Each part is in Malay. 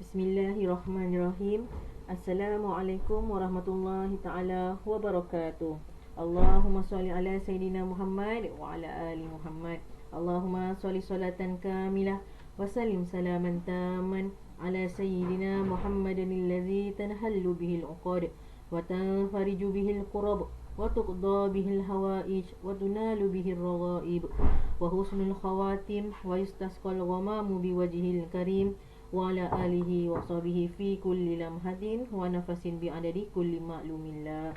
Bismillahirrahmanirrahim. Assalamualaikum warahmatullahi ta'ala wabarakatuh. Allahumma salli ala Sayyidina Muhammad wa ala ali Muhammad. Allahumma salli salatan kamilah wa salim salaman taman ala Sayyidina Muhammadin alladhi tanhallu bihil uqad wa tanfariju bihil qurab wa tuqda bihil hawaij wa tunalu bihil raghaib wa husnul khawatim wa yustasqal ghamamu biwajhil karim wa ala alihi wa sahbihi fi kulli lamhatin wa nafasin bi'adadi kulli ma'lumillah.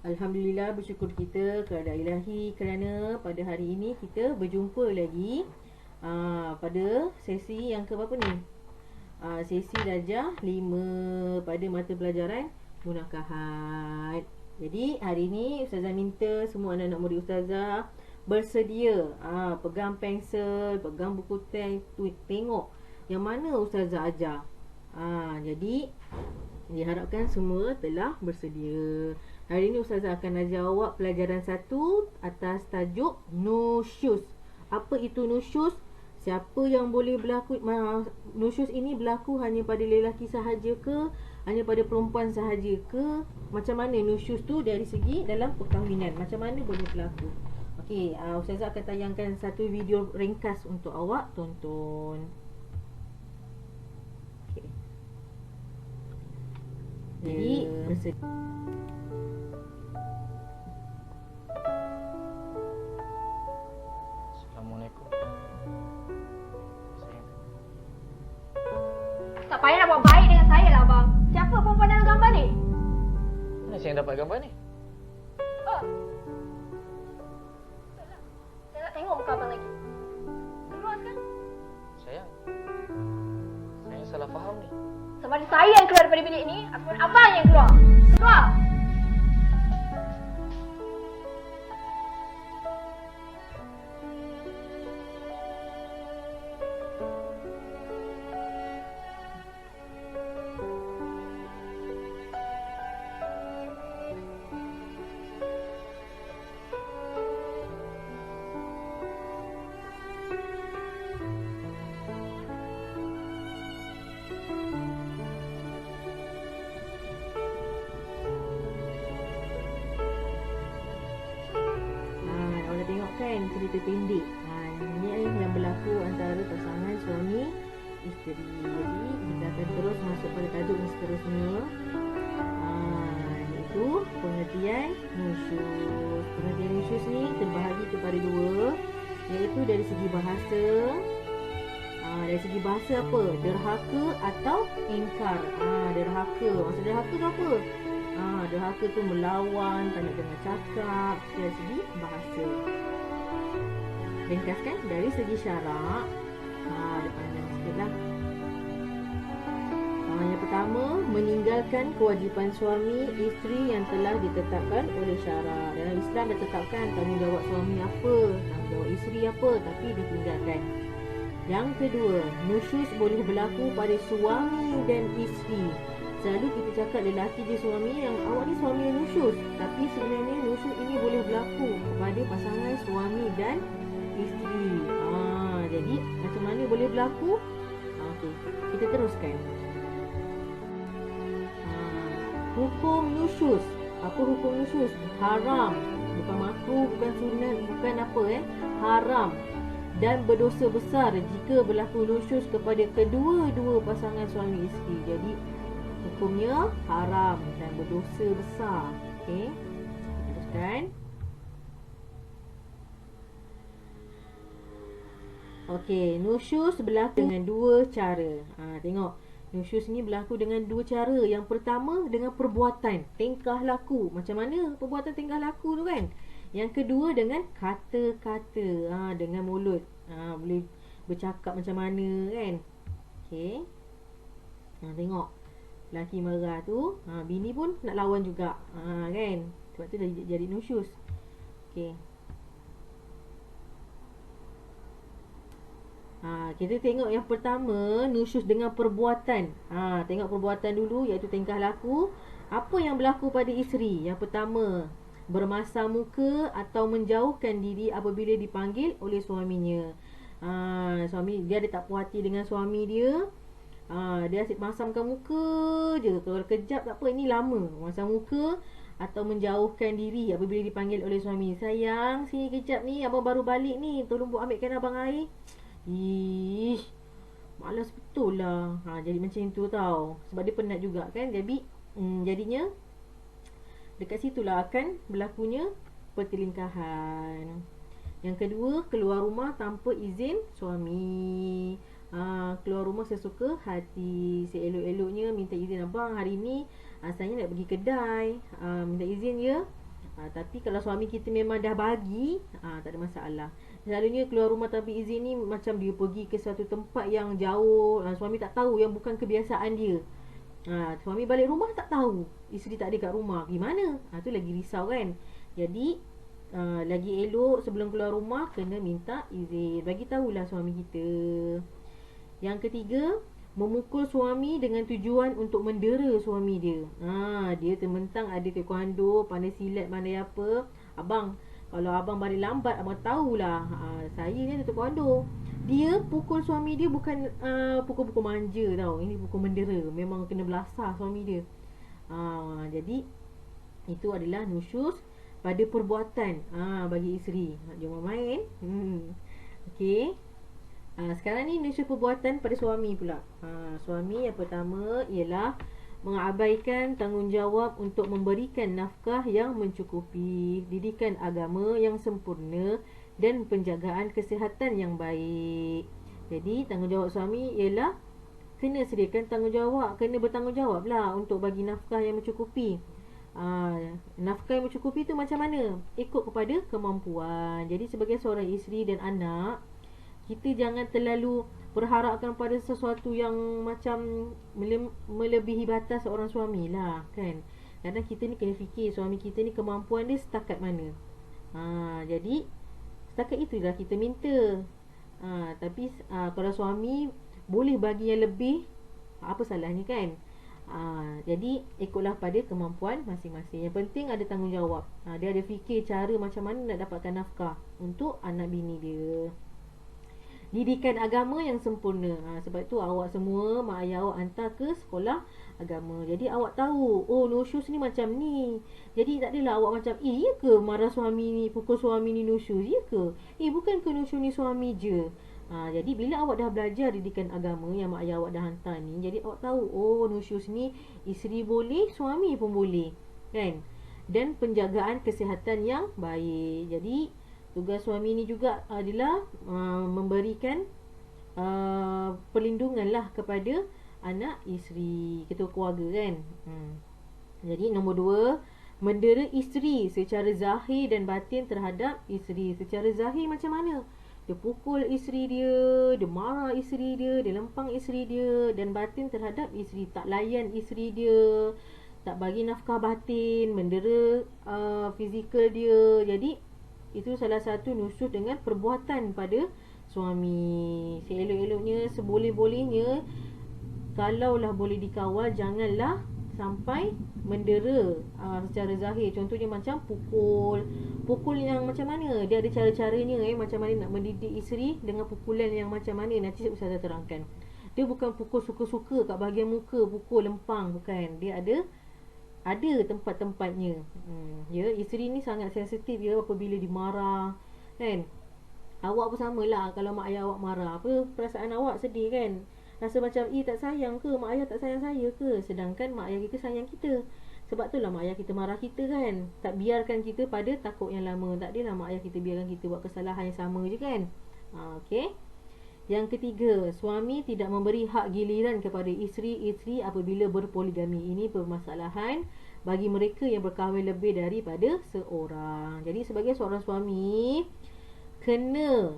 Alhamdulillah, bersyukur kita kepada ilahi kerana pada hari ini kita berjumpa lagi pada sesi yang ke berapa ni? Sesi darjah 5 pada mata pelajaran munakahat. Jadi hari ni Ustazah minta semua anak-anak murid Ustazah bersedia pegang pensel, pegang buku teks, tengok yang mana Ustazah ajar. Jadi diharapkan semua telah bersedia. Hari ini Ustazah akan ajar awak pelajaran 1 atas tajuk nusyus. Apa itu nusyus? Siapa yang boleh berlaku? Nusyus ini berlaku hanya pada lelaki sahaja ke? Hanya pada perempuan sahaja ke? Macam mana nusyus tu dari segi dalam perkahwinan? Macam mana boleh berlaku? Okey, Ustazah akan tayangkan satu video ringkas untuk awak tonton. Okey. Jadi bersedia. Assalamualaikum. Tak payah nak buat baik dengan saya lah bang. Siapa perempuan dalam gambar ni? Mana saya yang dapat gambar ni? Saya nak tengok muka abang lagi. Keluar sekarang. Sayang, saya salah faham ni. Sama ada saya yang keluar daripada bilik ni ataupun abang yang keluar. Keluar! Kan cerita pendek. Ini yang berlaku antara pasangan suami isteri. Jadi kita akan terus masuk pada tajuk yang seterusnya, iaitu pengertian nusyus. Pengertian nusyus ni terbahagi kepada dua, iaitu dari segi bahasa. Dari segi bahasa apa? Derhaka atau ingkar. Derhaka. Maksud derhaka tu apa? Derhaka tu melawan, tak nak dengar cakap. Dari segi bahasa. Ringkaskan dari segi syarak. Depan sikit lah. Yang pertama, meninggalkan kewajipan suami isteri yang telah ditetapkan oleh syarak. Dalam Islam dah tetapkan tanggungjawab suami apa, tanggungjawab isteri apa, tapi ditinggalkan. Yang kedua, nusyus boleh berlaku pada suami dan isteri. Selalu kita cakap lelaki dia suami, yang awak ni suami yang nusyus. Tapi sebenarnya nusyus ini boleh berlaku kepada pasangan suami dan isteri. Jadi macam mana boleh berlaku? Okey, kita teruskan. Hukum nusyus. Apa hukum nusyus? Haram. Bukan makruh, bukan sunat, bukan apa haram. Dan berdosa besar jika berlaku nusyus kepada kedua-dua pasangan suami isteri. Jadi hukumnya haram dan berdosa besar. Okey, kita teruskan. Okey, nusyus berlaku dengan dua cara. Tengok, nusyus ni berlaku dengan dua cara. Yang pertama dengan perbuatan, tingkah laku. Macam mana perbuatan tingkah laku tu kan? Yang kedua dengan kata-kata, dengan mulut. Boleh bercakap macam mana kan? Okey. Tengok, lelaki marah tu, bini pun nak lawan juga. Kan? Sebab tu jadi nusyus. Okey. Kita tengok yang pertama, nusyus dengan perbuatan. Tengok perbuatan dulu, iaitu tingkah laku. Apa yang berlaku pada isteri? Yang pertama, bermasam muka atau menjauhkan diri apabila dipanggil oleh suaminya. Suami dia ada tak puas hati dengan suami dia. Dia asyik masamkan muka je. Kalau kejap tak apa, ini lama. Masam muka atau menjauhkan diri apabila dipanggil oleh suami. Sayang, sini kejap ni, abang baru balik ni. Tolong buat ambilkan abang air. Ish, malas betul lah. Jadi macam tu tau. Sebab dia penat juga kan. Jadinya dekat situlah akan berlakunya pertelingkahan. Yang kedua, keluar rumah tanpa izin suami. Keluar rumah sesuka hati. Seelok-eloknya minta izin, abang hari ni saya nak pergi kedai, minta izin ya. Tapi kalau suami kita memang dah bagi, tak ada masalah. Selalunya keluar rumah tanpa izin ni macam dia pergi ke satu tempat yang jauh, suami tak tahu, yang bukan kebiasaan dia. Suami balik rumah tak tahu isteri tak ada kat rumah, gimana? Tu lagi risau kan. Jadi lagi elok sebelum keluar rumah kena minta izin, bagi tahulah suami kita. Yang ketiga, memukul suami dengan tujuan untuk mendera suami dia. Dia terbentang ada taekwondo, pandai silat, pandai apa. Abang, kalau abang balik lambat, abang tahulah, saya ni ada taekwondo. Dia pukul suami dia bukan pukul-pukul manja tau. Ini pukul mendera. Memang kena belasah suami dia. Jadi itu adalah nusyuz pada perbuatan bagi isteri. Jom main. Okey. Sekarang ni nusyuz perbuatan pada suami pula. Suami yang pertama ialah mengabaikan tanggungjawab untuk memberikan nafkah yang mencukupi, didikan agama yang sempurna dan penjagaan kesihatan yang baik. Jadi tanggungjawab suami ialah kena sediakan tanggungjawab, kena bertanggungjawab lah untuk bagi nafkah yang mencukupi. Nafkah yang mencukupi tu macam mana? Ikut kepada kemampuan. Jadi sebagai seorang isteri dan anak, kita jangan terlalu berharapkan pada sesuatu yang macam melebihi batas seorang suami lah kan. Kadang kita ni kena fikir suami kita ni kemampuan dia setakat mana. Jadi setakat itulah kita minta. Tapi kalau suami boleh bagi yang lebih, apa salahnya kan? Jadi ikutlah pada kemampuan masing-masing. Yang penting ada tanggungjawab. Dia ada fikir cara macam mana nak dapatkan nafkah untuk anak bini dia. Didikan agama yang sempurna. Sebab tu awak semua, mak ayah awak hantar ke sekolah agama. Jadi awak tahu, oh nusyuz ni macam ni. Jadi tak adalah awak macam, ya ke marah suami ni, pukul suami ni nusyuz? Ya ke? Bukan ke nusyuz ni suami je. Jadi bila awak dah belajar didikan agama yang mak ayah awak dah hantar ni, jadi awak tahu, oh nusyuz ni isteri boleh, suami pun boleh. Kan? Dan penjagaan kesihatan yang baik. Jadi tugas suami ni juga adalah memberikan perlindungan lah kepada anak isteri, ketua keluarga kan. Jadi nombor 2, mendera isteri secara zahir dan batin terhadap isteri. Secara zahir macam mana? Dia pukul isteri dia, dia marah isteri dia, dia lempang isteri dia. Dan batin terhadap isteri, tak layan isteri dia, tak bagi nafkah batin, mendera fizikal dia. Jadi itu salah satu nusyuz dengan perbuatan pada suami. Seelok-eloknya, seboleh-bolehnya, kalaulah boleh dikawal, janganlah sampai mendera secara zahir. Contohnya macam pukul. Pukul yang macam mana? Dia ada cara-caranya macam mana nak mendidik isteri dengan pukulan yang macam mana. Nanti Ustazah terangkan. Dia bukan pukul suka-suka kat bahagian muka, pukul lempang, bukan. Dia ada tempat-tempatnya. Isteri ni sangat sensitif apabila dimarah kan. Awak pun samalah, kalau mak ayah awak marah, apa perasaan awak? Sedih kan? Rasa macam tak sayang ke, mak ayah tak sayang saya ke? Sedangkan mak ayah kita sayang kita. Sebab tu lah mak ayah kita marah kita kan. Tak biarkan kita pada takut yang lama. Tak adalah mak ayah kita biarkan kita buat kesalahan yang sama je kan. Okey. Yang ketiga, suami tidak memberi hak giliran kepada isteri-isteri apabila berpoligami. Ini permasalahan bagi mereka yang berkahwin lebih daripada seorang. Jadi sebagai seorang suami, kena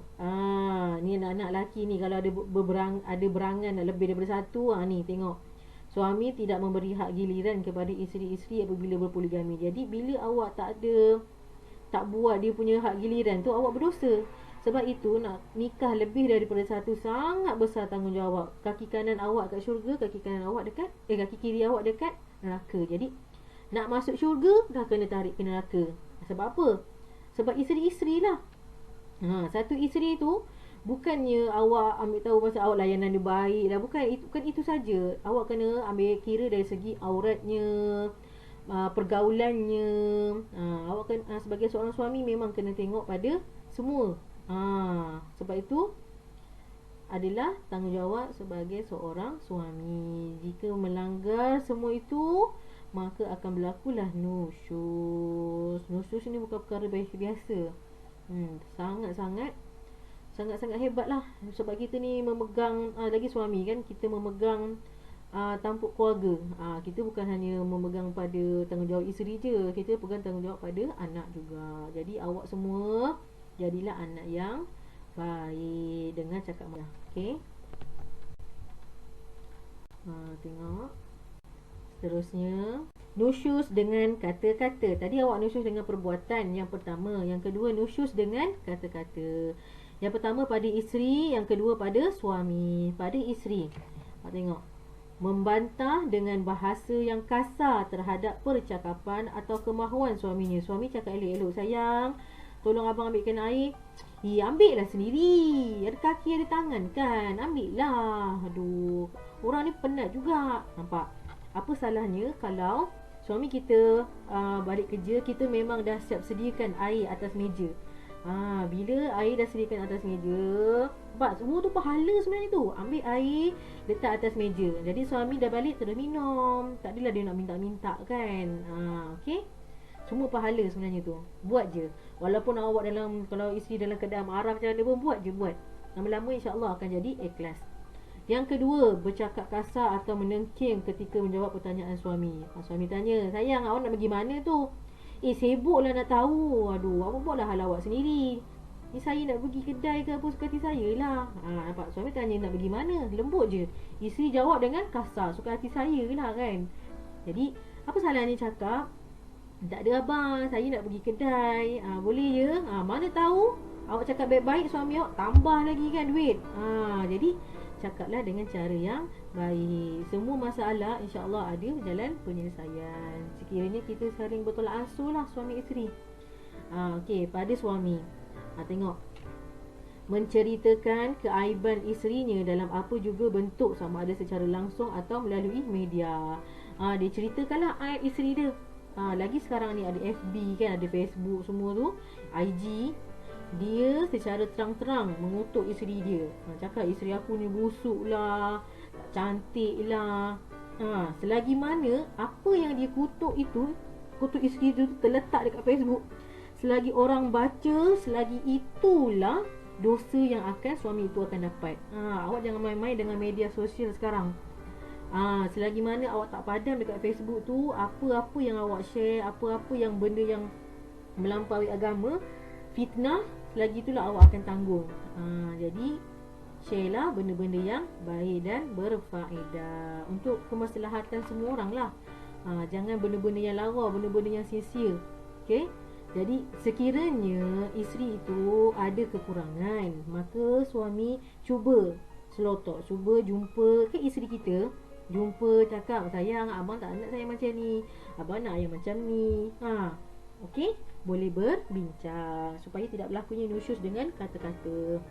ni anak-anak lelaki ni, kalau ada berangan lebih daripada satu, ni tengok, suami tidak memberi hak giliran kepada isteri-isteri apabila berpoligami. Jadi bila awak tak buat dia punya hak giliran tu, awak berdosa. Sebab itu nak nikah lebih daripada satu sangat besar tanggungjawab. Kaki kanan awak kat syurga, kaki kiri awak dekat neraka. Jadi nak masuk syurga dah kena tarik ke neraka. Sebab apa? Sebab isteri-isteri lah. Satu isteri tu Bukannya awak ambil tahu pasal awak layanan dia baik dah. Bukan itu saja. Awak kena ambil kira dari segi auratnya, pergaulannya. Awak kan sebagai seorang suami memang kena tengok pada semua. Sebab itu adalah tanggungjawab sebagai seorang suami. Jika melanggar semua itu, maka akan berlakulah nusyuz. Nusyuz ni bukan perkara biasa. Sangat-sangat hebat lah. Sebab kita ni memegang, lagi suami kan, kita memegang tampuk keluarga. Kita bukan hanya memegang pada tanggungjawab isteri je, kita pegang tanggungjawab pada anak juga. Jadi awak semua jadilah anak yang baik dengan cakap mudah. Okey. Tengok. Seterusnya, nusyuz dengan kata-kata. Tadi awak nusyuz dengan perbuatan yang pertama. Yang kedua, nusyuz dengan kata-kata. Yang pertama pada isteri, yang kedua pada suami. Pada isteri, tengok, membantah dengan bahasa yang kasar terhadap percakapan atau kemahuan suaminya. Suami cakap elok-elok, sayang, tolong abang ambilkan air. Ambil lah sendiri. Ada kaki, ada tangan kan. Ambil lah. Aduh, orang ni penat juga. Nampak? Apa salahnya kalau suami kita balik kerja, kita memang dah siap sediakan air atas meja. Bila air dah sediakan atas meja, sebab semua tu pahala sebenarnya tu. Ambil air, letak atas meja. Jadi suami dah balik terus minum. Tak adalah dia nak minta-minta kan. Okey. Semua pahala sebenarnya tu. Buat je. Walaupun awak kalau isteri dalam keadaan marah macam mana pun, buat je. Lama-lama insya-Allah akan jadi ikhlas. Yang kedua, bercakap kasar atau menengking ketika menjawab pertanyaan suami. Suami tanya, sayang, awak nak pergi mana tu? Sibuklah nak tahu. Aduh, awak buatlah hal awak sendiri. Saya nak pergi kedai ke apa, suka hati saya lah. Nampak? Suami tanya nak pergi mana, lembut je. Isteri jawab dengan kasar, suka hati saya lah kan. Jadi, apa salahnya cakap, tak ada abang, saya nak pergi kedai. Boleh je. Mana tahu awak cakap baik-baik, suami awak tambah lagi kan duit. Jadi cakaplah dengan cara yang baik. Semua masalah insya-Allah ada jalan penyelesaian. Sekiranya kita saling bertolak ansur lah suami isteri. Okey, pada suami, tengok, menceritakan keaiban isterinya dalam apa juga bentuk, sama ada secara langsung atau melalui media. Dia ceritakanlah aib isteri dia. Lagi sekarang ni ada FB kan, ada Facebook semua tu, IG. Dia secara terang-terang mengutuk isteri dia. Cakap isteri aku ni busuk lah, tak cantik lah. Selagi mana apa yang dia kutuk isteri dia tu terletak dekat Facebook, selagi orang baca, selagi itulah dosa yang akan suami itu akan dapat. Awak jangan main-main dengan media sosial sekarang. Selagi mana awak tak padam dekat Facebook tu, apa-apa yang awak share, apa-apa yang benda yang melampaui agama, fitnah, selagi itulah awak akan tanggung. Jadi share lah benda-benda yang baik dan berfaedah untuk kemaslahatan semua orang lah. Jangan benda-benda yang lawa, benda-benda yang sia-sia. Okay? Jadi sekiranya isteri itu ada kekurangan, maka suami cuba selotok, cuba jumpa ke isteri kita, jumpa, cakap, sayang, abang tak nak saya macam ni, abang nak yang macam ni. Okey, boleh berbincang supaya tidak berlakunya nusyuz dengan kata-kata.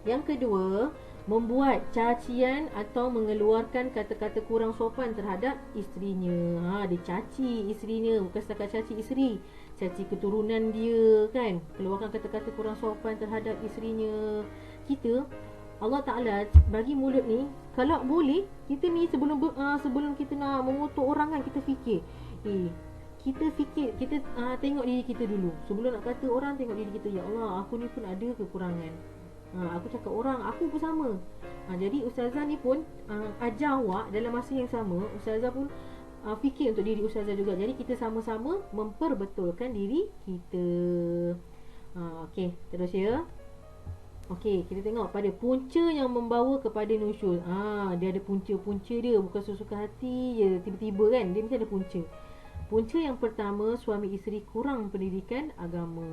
Yang kedua, membuat cacian atau mengeluarkan kata-kata kurang sopan terhadap isterinya. Dia caci isterinya, bukan setakat caci isteri, caci keturunan dia kan. Keluarkan kata-kata kurang sopan terhadap isterinya. Allah Ta'ala bagi mulut ni, kalau boleh, kita ni sebelum kita nak mengutuk orang kan, kita fikir, kita tengok diri kita dulu. Sebelum nak kata orang, tengok diri kita. Ya Allah, aku ni pun ada kekurangan. Aku cakap orang, aku pun sama. Jadi ustazah ni pun ajar awak dalam masa yang sama. Ustazah pun fikir untuk diri ustazah juga. Jadi kita sama-sama memperbetulkan diri kita. Okey, terus ya. Okey, kita tengok pada punca yang membawa kepada nusyuz. Dia ada punca-punca dia, bukan sesuka hati je tiba-tiba kan. Dia mesti ada punca. Punca yang pertama, suami isteri kurang pendidikan agama.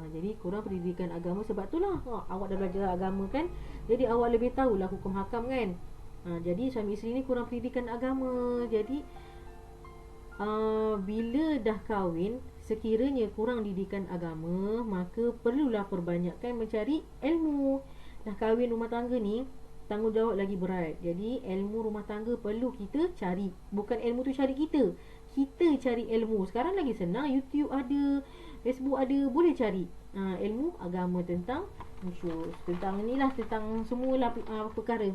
Jadi kurang pendidikan agama, sebab itulah awak dah belajar agama kan. Jadi awak lebih tahulah hukum hakam kan. Jadi suami isteri ni kurang pendidikan agama. Jadi bila dah kahwin, sekiranya kurang didikan agama, maka perlulah perbanyakkan mencari ilmu. Dah kahwin rumah tangga ni, tanggungjawab lagi berat. Jadi ilmu rumah tangga perlu kita cari. Bukan ilmu tu cari kita, kita cari ilmu. Sekarang lagi senang, YouTube ada, Facebook ada, boleh cari ilmu agama tentang nusyus, tentang inilah, tentang semualah perkara.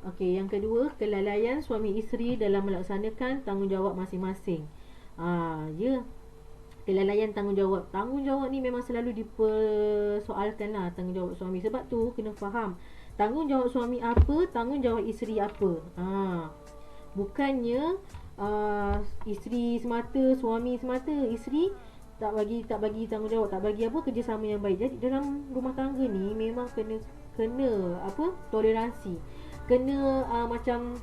Okey, yang kedua, kelalaian suami isteri dalam melaksanakan tanggungjawab masing-masing. Ya, kelalaian tanggungjawab. Tanggungjawab ni memang selalu dipersoalkan lah, tanggungjawab suami. Sebab tu kena faham tanggungjawab suami apa, tanggungjawab isteri apa. Bukannya isteri semata, suami semata. Isteri tak bagi tanggungjawab, tak bagi apa, kerjasama yang baik. Jadi dalam rumah tangga ni memang kena toleransi. Kena macam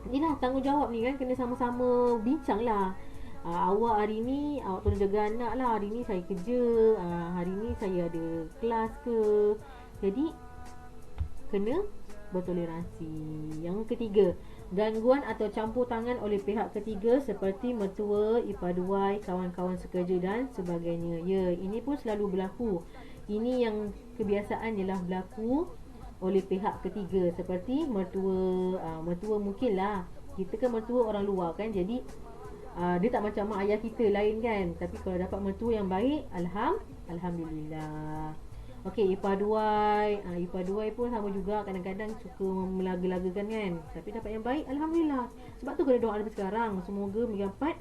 inilah, tanggungjawab ni kan kena sama-sama bincang lah. Awak hari ni awak tolong jaga anak lah, hari ni saya kerja, hari ni saya ada kelas ke. Jadi kena bertoleransi. Yang ketiga, gangguan atau campur tangan oleh pihak ketiga seperti mertua, ipaduai, kawan-kawan sekerja dan sebagainya. Ya, ini pun selalu berlaku. Ini yang kebiasaan ialah berlaku oleh pihak ketiga, seperti mertua. Mertua mungkin lah, kita kan mertua orang luar kan, jadi dia tak macam mak ayah kita lain kan. Tapi kalau dapat mertua yang baik, alhamdulillah. Okey, ipaduai. Ipaduai pun sama juga, kadang-kadang suka melaga-lagakan kan. Tapi dapat yang baik, alhamdulillah. Sebab tu kena doa sampai sekarang, semoga mendapat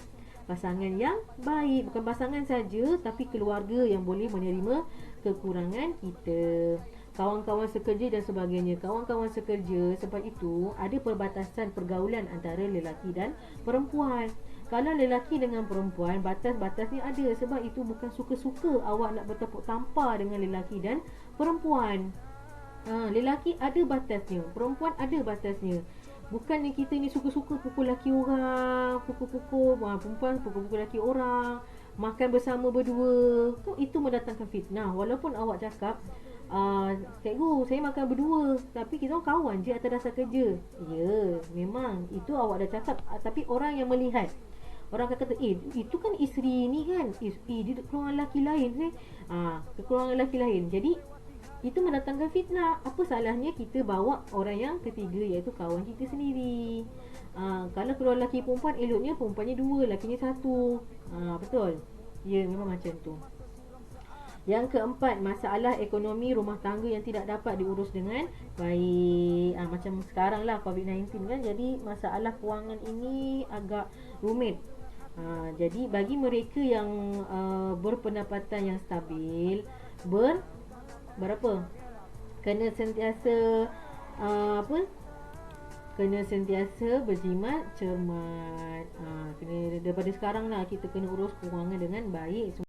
pasangan yang baik. Bukan pasangan saja, tapi keluarga yang boleh menerima kekurangan kita. Kawan-kawan sekerja dan sebagainya. Kawan-kawan sekerja, sebab itu ada perbatasan pergaulan antara lelaki dan perempuan. Kalau lelaki dengan perempuan, batas-batasnya ada. Sebab itu bukan suka-suka awak nak bertepuk tampar dengan lelaki dan perempuan. Lelaki ada batasnya, perempuan ada batasnya. Bukannya kita ni suka-suka pukul laki orang, pukul-pukul perempuan, pukul-pukul laki orang, makan bersama berdua. Itu mendatangkan fitnah. Walaupun awak cakap, cikgu, saya makan berdua, tapi kita orang kawan je atas dasar kerja. Ya, memang itu awak dah cakap, tapi orang yang melihat, orang akan kata, itu kan isteri ni kan, dia kekurangan lelaki lain kekurangan lelaki lain. Jadi itu mendatangkan fitnah. Apa salahnya kita bawa orang yang ketiga, iaitu kawan kita sendiri. Kalau keluar lelaki perempuan, eloknya perempuannya dua, lakinya satu. Betul? Ya, memang macam tu. Yang keempat, masalah ekonomi rumah tangga yang tidak dapat diurus dengan baik. Macam sekarang lah, COVID-19 kan, jadi masalah kewangan ini agak rumit. Jadi bagi mereka yang berpendapatan yang stabil, berapa? Kena sentiasa kena sentiasa berjimat cermat. Kena daripada sekarang lah kita kena urus kewangan dengan baik.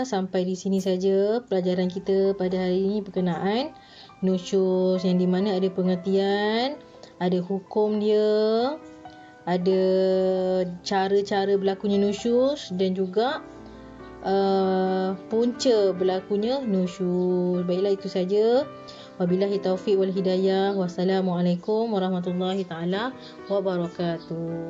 Sampai di sini saja pelajaran kita pada hari ini berkenaan nusyus, yang di mana ada pengertian, ada hukum dia, ada cara-cara berlakunya nusyus, dan juga punca berlakunya nusyus. Baiklah, itu saja. Wabillahi taufiq wal hidayah. Wassalamualaikum warahmatullahi taala wabarakatuh.